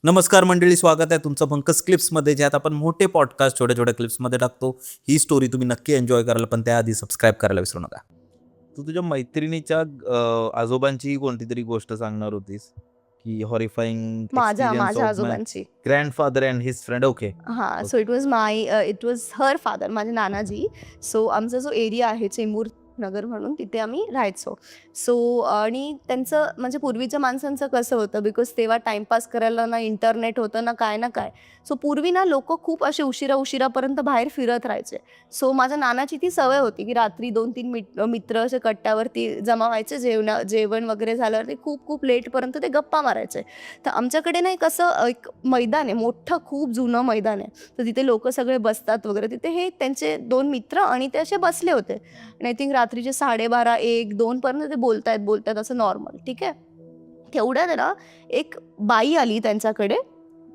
नमस्कार मंडळी, स्वागत आहे तुमचं पंकज क्लिप्समध्ये, ज्यात आपण मोठे पॉडकास्ट छोट्या छोट्या क्लिप्समध्ये टाकतो. ही स्टोरी तुम्ही नक्की एन्जॉय कराल, पण त्याआधी सबस्क्राईब करायला विसरू नका. तू तुझ्या मैत्रिणीच्या आजोबांची कोणती तरी गोष्ट सांगणार होतीस की हॉरिफाईंग माझ्या एक्सपिरियन्स माझ्या ऑफ माय आजोबांची. Grandfather and his friend. Okay. हां, so okay. It was her father, माझे नानाजी. सो आमचा जो एरिया आहे चेंबूर नगर म्हणून, तिथे आम्ही राहायचो. सो आणि त्यांचं म्हणजे पूर्वीच्या माणसांचं कसं होतं, बिकॉज तेव्हा टाईमपास करायला ना इंटरनेट होतं ना काय ना काय. सो पूर्वी ना लोकं खूप असे उशिरापर्यंत बाहेर फिरत राहायचे. सो माझ्या नानाची ती सवय होती की रात्री 2-3 मित्र असे कट्ट्यावरती जमा व्हायचे. जेवण वगैरे झाल्यावरती खूप खूप लेटपर्यंत ते गप्पा मारायचे. तर आमच्याकडे ना एक असं एक मैदान आहे, मोठं खूप जुनं मैदान आहे. तर तिथे लोकं सगळे बसतात वगैरे. तिथे हे त्यांचे 2 मित्र आणि ते असे बसले होते. आणि आय थिंक रात्रीचे 12:30, 1, 2 पर्यंत ते बोलतायत असं नॉर्मल. ठीक आहे. तेवढ्यात आहे ना, एक बाई आली त्यांच्याकडे.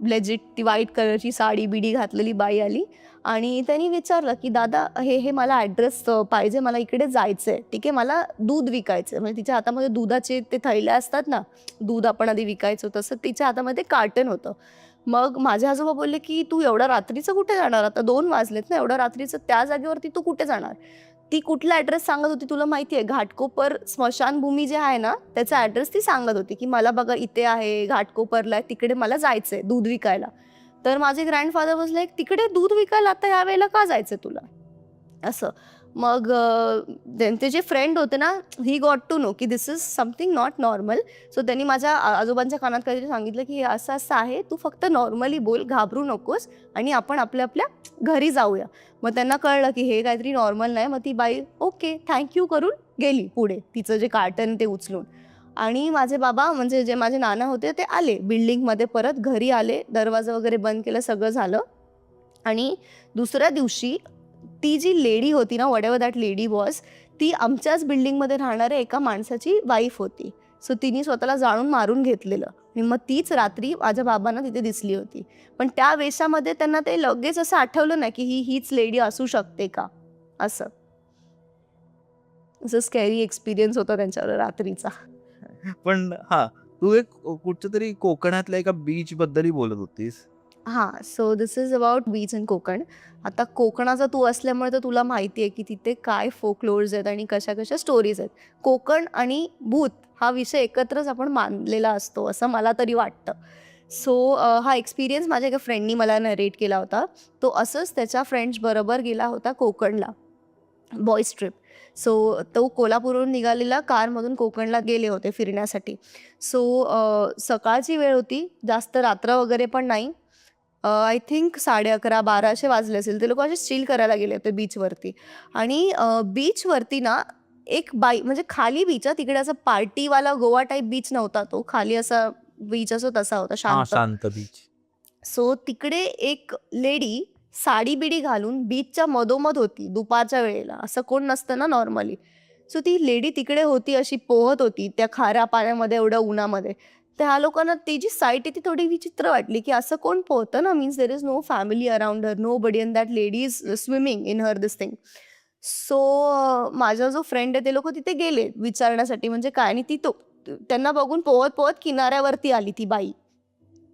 लेजिट ती व्हाईट कलरची साडी-बिडी घातलेली बाई आली आणि त्यांनी विचारलं, की "दादा, हे मला ॲड्रेस पाहिजे. मला इकडे जायचंय. ठीक आहे. मला दूध विकायचंय." म्हणजे तिच्या हातामध्ये दुधाचे ते थैल्या असतात ना, दूध आपण आधी विकायचो, तसं तिच्या हातामध्ये कार्टन होतं. मग माझे आजोबा बोलले, की "तू एवढ्या रात्रीचं कुठे जाणार? आता 2 वाजलेत ना, एवढ्या रात्रीचं त्या जागेवरती तू कुठे जाणार?" ती कुठला ॲड्रेस सांगत होती तुला माहिती आहे? घाटकोपर स्मशानभूमी जे आहे ना, त्याचा ॲड्रेस ती सांगत होती, की "मला बघा इथे आहे, घाटकोपरला आहे, तिकडे मला जायचंय दूध विकायला." तर माझे ग्रँडफादर वाज लाईक, "तिकडे दूध विकायला आता यावेळेला का जायचं तुला?" असं. मग त्यांचे जे फ्रेंड होते ना, ही गॉट टू नो की this is something not normal. So त्यांनी माझ्या आजोबांच्या कानात काहीतरी सांगितलं, की "हे असं-असं आहे. तू फक्त नॉर्मली बोल, घाबरू नकोस आणि आपण आपल्या-आपल्या घरी जाऊया." मग त्यांना कळलं, की हे काहीतरी नॉर्मल नाही. मग ती बाई ओके, थँक यू करून गेली पुढे, तिचं जे कार्टन ते उचलून. आणि माझे बाबा म्हणजे जे माझे नाना होते ते आले बिल्डिंगमध्ये परत घरी आले. दरवाजा वगैरे बंद केलं, सगळं झालं. आणि दुसऱ्या दिवशी ती जी लेडी होती ना, व्हॉटएव्हर दॅट लेडी वॉज, ती आमच्याच बिल्डिंगमध्ये राहणाऱ्या एका माणसाची वाईफ होती. सो तिने स्वतःला जाळून मारून घेतलेलं आणि मग तीच रात्री माझ्या बाबांना तिथे दिसली होती. पण त्या वेशामध्ये त्यांना ते लगेच असं आठवलं नाही, की हीच लेडी असू शकते का? असं. असं स्कॅरी एक्सपिरियन्स होता त्यांच्यावर रात्रीचा. पण हा, तू एक कुठच्या तरी कोकणातल्या एका बीच बद्दलही बोलत होतीस. हां, so this is about beach in Konkan. आता कोकणाचा तू असल्यामुळे तर तुला माहिती आहे, की तिथे काय फोकलोर्स आहेत आणि कशा-कशा स्टोरीज आहेत. कोकण आणि भूत हा विषय एकत्रच आपण मानलेला असतो, असं मला तरी वाटतं. सो हा एक्सपिरियन्स माझ्या एका फ्रेंडनी मला नरेट केला होता. तो असंच त्याच्या फ्रेंड्सबरोबर गेला होता कोकणला, बॉईज ट्रिप. सो तो कोल्हापूरहून निघालेला कारमधून कोकणला गेले होते फिरण्यासाठी. सो सकाळची वेळ होती, जास्त रात्र वगैरे पण नाही. आय थिंक 11:30-12 असे वाजले असेल. ते लोकं असे चिल करायला गेले होते बीचवरती आणि बीचवरती ना एक बाई म्हणजे खाली बीच तिकडे असा पार्टीवाला गोवा टाइप बीच नव्हता तो. खाली असा बीच असतो तसा होता हा, शांत. शांत बीच. सो तिकडे एक लेडी साडी-बिडी घालून बीचच्या मधोमध होती दुपारच्या वेळेला. असं कोण नसतं ना नॉर्मली. सो ती लेडी तिकडे होती, अशी पोहत होती त्या खाऱ्या पाण्यामध्ये एवढ्या उन्हामध्ये. त्या लोकांना ती जी साईट आहे ती थोडी विचित्र वाटली, की असं कोण पोहतं ना, means there is no family around her, nobody and that lady is swimming in her this thing. So माझा जो फ्रेंड आहे ते लोकं तिथे गेले विचारण्यासाठी म्हणजे काय आणि त्यांना बघून पोहत-पोहत किनाऱ्यावरती आली ती बाई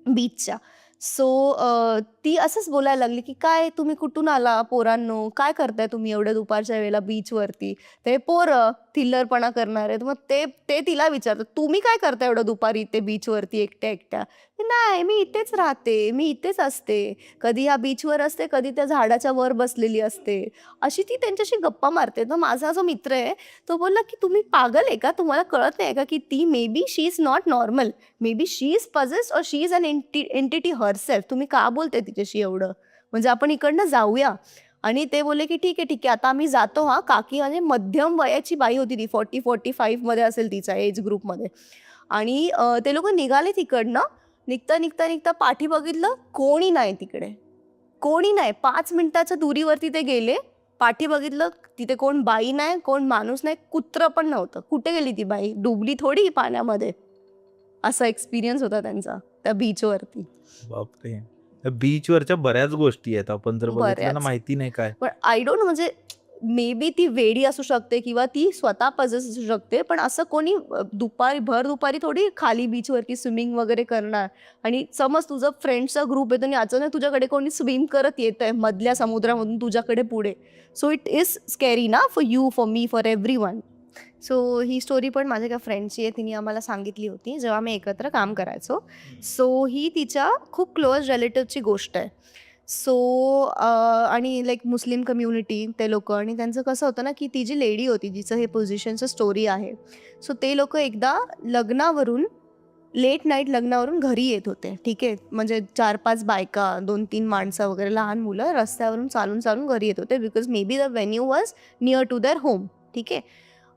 बीचच्या. सो ती असंच बोलायला लागली, की "काय तुम्ही कुठून आला पोरांनो? काय करताय तुम्ही एवढ्या दुपारच्या वेळेला बीचवरती?" ते पोरं थिल्लरपणा करणारे. मग ते ते तिला विचारतात, "तुम्ही काय करताय एवढं दुपारी इथे बीचवरती एकट्या-एकट्या?" "नाही, मी इथेच राहते, मी इथेच असते. कधी ह्या बीचवर असते, कधी त्या झाडाच्या वर बसलेली असते." अशी ती त्यांच्याशी गप्पा मारते. तर माझा जो मित्र आहे, तो बोलला, की "तुम्ही पागल आहे का? तुम्हाला कळत नाही का, की ती may be she is not normal. May be she is possessed और शी इज अन एंटिटी हरसेल्फ. तुम्ही का बोलताय तिच्याशी एवढं? म्हणजे आपण इकडनं जाऊया." आणि ते बोलले, की "ठीक आहे, ठीक आहे. आता आम्ही जातो हां." काकी म्हणजे मध्यम वयाची बाई होती ती 40-45 मध्ये असेल तिचा एज ग्रुपमध्ये. आणि ते लोकं निघाले तिकडनं. निघता पाठी बघितलं, कोणी नाही तिकडे. कोणी नाही. 5 मिनिटाच्या दुरीवरती ते गेले. पाठी बघितलं, तिथे कोण बाई नाही, कोण माणूस नाही, कुत्रं पण नव्हतं. कुठे गेली ती बाई? डुबली थोडी पाण्यामध्ये. असा एक्सपिरियन्स होता त्यांचा त्या बीचवरती. बापरे! बीचवरच्या बऱ्याच गोष्टी आहेत. आपण जर बघितलं ना, बऱ्याच. माहिती नाही काय. पण आय डोंट नो म्हणजे मे बी ती वेडी असू शकते किंवा ती स्वतः पजेस असू शकते, पण असं कोणी भर दुपारी थोडी खाली बीचवरती स्विमिंग वगैरे करणार. आणि समज तुझं फ्रेंड्सचा ग्रुप येतो आणि अचानक तुझ्याकडे कोणी स्विम करत येतंय मधल्या समुद्रामधून तुझ्याकडे पुढे. सो इट इज स्कॅरी ना, for you, for me, for everyone. So he story पण माझ्या एका फ्रेंडची आहे. तिने आम्हाला सांगितली होती जेव्हा आम्ही एकत्र काम करायचो. सो ही तिच्या खूप क्लोज रिलेटिव्हची गोष्ट आहे. सो आणि लाईक मुस्लिम कम्युनिटी ते लोकं, आणि त्यांचं कसं होतं ना, की ती जी लेडी होती जिचं हे पोझिशनचं स्टोरी आहे, सो ते लोकं एकदा लग्नावरून, लेट नाईट लग्नावरून घरी येत होते. ठीक आहे, म्हणजे 4-5 बायका, 2-3 माणसं वगैरे, लहान मुलं रस्त्यावरून चालून चालून घरी येत होते, because may be the venue was near to their home. ठीक आहे,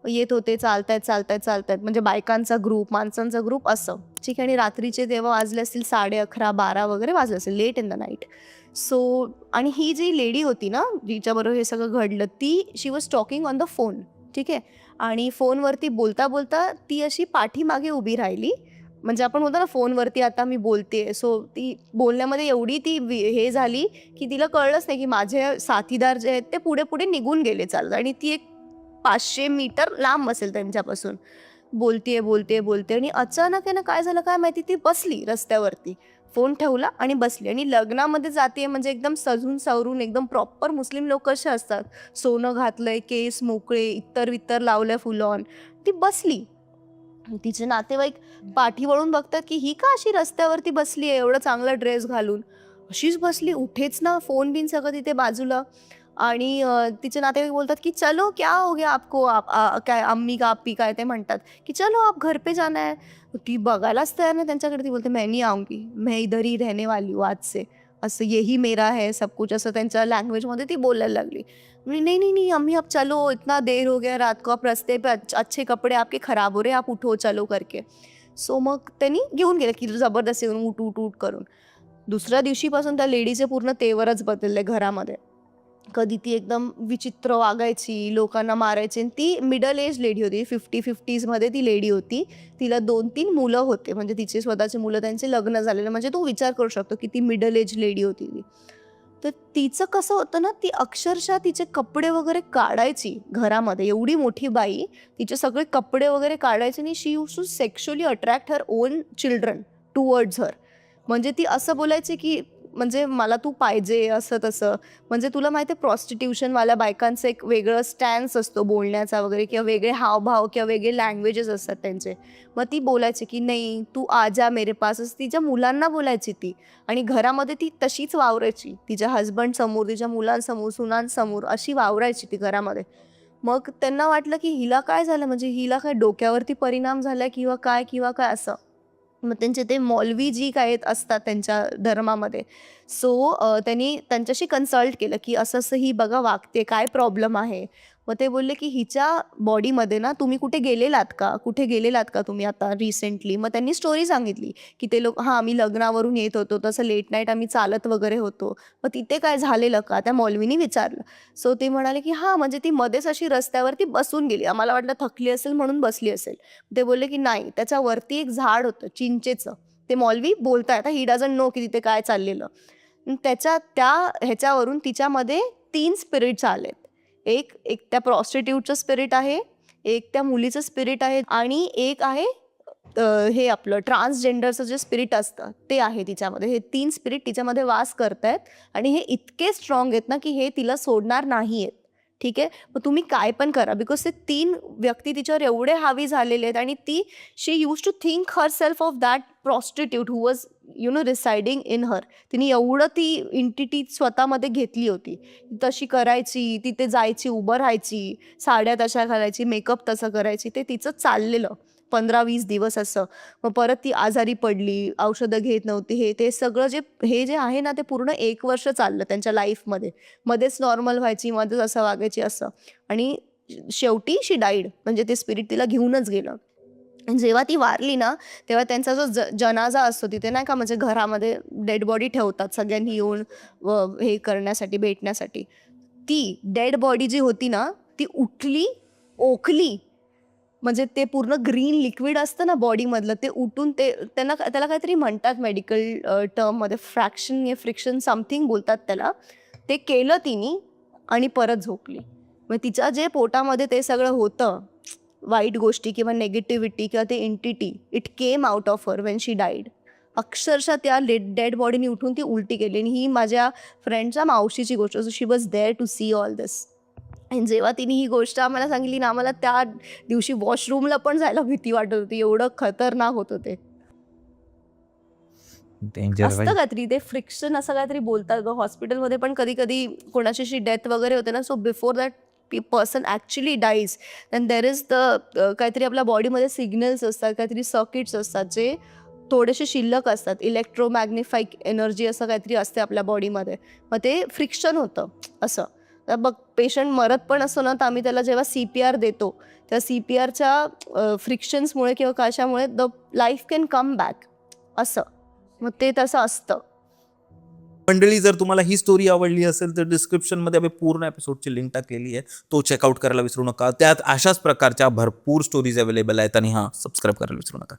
येत होते, चालतायत चालतायत चालतायत, म्हणजे बायकांचा ग्रुप, माणसांचा ग्रुप असं. ठीक आहे, आणि रात्रीचे तेव्हा वाजले असतील 11:30-12 वगैरे वाजले असेल, late in the night. So आणि ही जी लेडी होती ना, जिच्याबरोबर हे सगळं घडलं, ती she was talking on the phone. ठीक आहे, आणि फोनवरती बोलता बोलता ती अशी पाठीमागे उभी राहिली. म्हणजे आपण बोलतो ना फोनवरती आता मी बोलते, सो ती बोलण्यामध्ये एवढी ती हे झाली की तिला कळलंच नाही की माझे साथीदार जे आहेत ते पुढे पुढे निघून गेले चालत, आणि ती एक 500 मीटर लांब असेल त्यांच्यापासून. बोलतेय बोलते बोलते आणि अचानक आहे ना, काय झालं काय माहिती, ती बसली रस्त्यावरती, फोन ठेवला आणि बसली. आणि लग्नामध्ये जाते म्हणजे एकदम सजून सावरून, एकदम प्रॉपर मुस्लिम लोक कसे असतात, सोनं घातलंय, केस मोकळे, इत्तर वित्तर लावलंय फुल ऑन, ती बसली. तिचे नातेवाईक पाठी वळून बघतात की ही का अशी रस्त्यावरती बसली आहे, एवढं चांगला ड्रेस घालून, अशीच बसली, उठेच ना, फोन बिन सगळं तिथे बाजूला. आणि तिचे नातेवाईक बोलतात की चलो क्या हो गया आपको, काय अम्मी का आप्पी काय ते म्हणतात की चलो आप घर पे जाना है. ती बघायलाच तयार नाही त्यांच्याकडे. ती बोलते मैं नहीं आऊंगी, मैं इधर ही रहने वाली हूँ आज से, असं यही मेरा है सब कुछ, असं त्यांच्या लँग्वेजमध्ये ती बोलायला लागली. नहीं नहीं नहीं अम्मी अब चलो, इतना देर हो गया रात को, आप रस्ते पे अच्छे कपडे आपके खराब हो रहे, आप उठो चलो करके. सो मग त्यांनी घेऊन गेलं की जबरदस्ती करून, उठ उठ उठ करून. दुसऱ्या दिवशीपासून त्या लेडीचे पूर्ण तेवरच बदलले घरामध्ये. कधी ती एकदम विचित्र वागायची, लोकांना मारायची. आणि ती मिडल एज लेडी होती, 50-50मध्ये ती लेडी होती. तिला 2-3 मुलं होते, म्हणजे तिचे स्वतःची मुलं, त्यांचे लग्न झालेले. म्हणजे तू विचार करू शकतो की ती मिडल एज लेडी होती ती. तर तिचं कसं होतं ना, ती अक्षरशः तिचे कपडे वगैरे काढायची घरामध्ये. एवढी मोठी बाई तिचे सगळे कपडे वगैरे काढायची, आणि she used to sexually attract her own children towards her. म्हणजे ती असं बोलायची की म्हणजे मला तू पाहिजे, असं तसं. म्हणजे तुला माहिती आहे, प्रॉस्टिट्यूशनवाल्या बायकांचं एक वेगळं स्टॅन्स असतो बोलण्याचा वगैरे, किंवा वेगळे हावभाव किंवा वेगळे लँग्वेजेस असतात त्यांचे. मग ती बोलायची की नाही तू आजा मेरे पास, असं तिच्या मुलांना बोलायची ती. आणि घरामध्ये ती तशीच वावरायची, तिच्या हजबंड समोर, तिच्या मुलांसमोर, सुनांसमोर अशी वावरायची ती घरामध्ये. मग त्यांना वाटलं की हिला काय झालं, म्हणजे हिला काय डोक्यावरती परिणाम झाला किंवा काय असं. मग त्यांचे ते मौलवी जी काय असतात त्यांच्या धर्मामध्ये, सो त्यांनी त्यांच्याशी कन्सल्ट केलं की असं असं ही बघा वागते, काय प्रॉब्लेम आहे. मग ते बोलले की हिच्या बॉडीमध्ये ना, तुम्ही कुठे गेलेलात का तुम्ही आता रिसेंटली. मग त्यांनी स्टोरी सांगितली की ते लोक, हां आम्ही लग्नावरून येत होतो, तसं लेट नाईट आम्ही चालत वगैरे होतो, मग तिथे काय झालेलं का, त्या मौलवीनी विचारलं. सो ते म्हणाले की हां, म्हणजे ती मध्येच अशी रस्त्यावरती बसून गेली, आम्हाला वाटलं थकली असेल म्हणून बसली असेल. ते बोलले की नाही, त्याच्यावरती एक झाड होतं चिंचेचं. ते मौलवी बोलतायत, ही डझंट नो की तिथे काय चाललेलं. त्या ह्याच्यावरून तिच्यामध्ये 3 स्पिरिट्स आलेत. एक त्या प्रॉस्टिट्यूटचं स्पिरिट आहे, एक त्या मुलीचं स्पिरिट आहे, आणि एक आहे हे आपलं ट्रान्सजेंडरचं जे स्पिरिट असतं ते आहे तिच्यामध्ये. हे 3 स्पिरिट तिच्यामध्ये वास करतायत, आणि हे इतके स्ट्रॉंग आहेत ना की हे तिला सोडणार नाही आहेत. ठीक आहे, मग तुम्ही काय पण करा, बिकॉज ते 3 व्यक्ती तिच्यावर एवढे हावी झालेले आहेत. आणि ती she used to think herself of that prostitute who was residing in her. तिने एवढं ती एंटिटी स्वतःमध्ये घेतली होती. तशी करायची, तिथे जायची, उभं राहायची, साड्या तशा घालायची, मेकअप तसं करायची. ते तिचं चाललेलं 15-20 दिवस असं. मग परत ती आजारी पडली, औषधं घेत नव्हती. ते सगळं जे आहे ना, ते पूर्ण 1 वर्ष चाललं त्यांच्या लाईफमध्ये. मध्येच नॉर्मल व्हायची, मध्येच असं वागायची असं. आणि शेवटी शी डाईड, म्हणजे ते स्पिरिट तिला घेऊनच गेलं. जेव्हा ती वारली ना, तेव्हा त्यांचा जो जनाजा असतो तिथे नाही का, म्हणजे घरामध्ये डेड बॉडी ठेवतात सगळ्यांनी येऊन हे करण्यासाठी, भेटण्यासाठी. ती डेड बॉडी जी होती ना, ती उठली, ओखली, म्हणजे ते पूर्ण ग्रीन लिक्विड असतं ना बॉडीमधलं, ते उठून त्याला काहीतरी म्हणतात मेडिकल टर्ममध्ये, फ्रॅक्शन या फ्रिक्शन समथिंग बोलतात त्याला. ते केलं तिने आणि परत झोपली. मग तिच्या जे पोटामध्ये ते सगळं होतं, वाईट गोष्टी किंवा नेगेटिव्हिटी किंवा ते entity, it came out of her when she died. अक्षरशः त्या डेड बॉडीने उठून ती उलटी केली. आणि ही माझ्या फ्रेंडच्या मावशीची गोष्ट. So she was there to see all this. आणि जेव्हा तिने ही गोष्ट आम्हाला सांगितली ना, आम्हाला त्या दिवशी वॉशरूमला पण जायला भीती वाटत होती. एवढं खतरनाक होतं ते. डेंजर असतं काहीतरी ते फ्रिक्शन असं काहीतरी बोलतात गं हॉस्पिटलमध्ये पण कधी कधी कोणाची अशी डेथ वगैरे होते ना. So before that person actually dies and there is the काहीतरी आपल्या बॉडीमध्ये सिग्नल्स असतात, काहीतरी सर्किट्स असतात जे थोडेसे शिल्लक असतात. इलेक्ट्रोमॅग्निफाईक एनर्जी असं काहीतरी असते आपल्या बॉडीमध्ये. मग ते फ्रिक्शन होतं असं. तर बघ पेशंट मरत पण असतो ना, तर आम्ही त्याला जेव्हा CPR देतो त्या CPRच्या फ्रिक्शन्समुळे किंवा कशामुळे the life can come back असं. मग ते तसं असतं. मंडळी, जर तुम्हाला ही स्टोरी आवडली असेल तर डिस्क्रिप्शनमध्ये आम्ही पूर्ण एपिसोडची लिंक टाकलेली आहे, तो चेकआउट करायला विसरू नका. त्यात अशाच प्रकारच्या भरपूर स्टोरीज अवेलेबल आहेत. आणि हां, सबस्क्राईब करायला विसरू नका.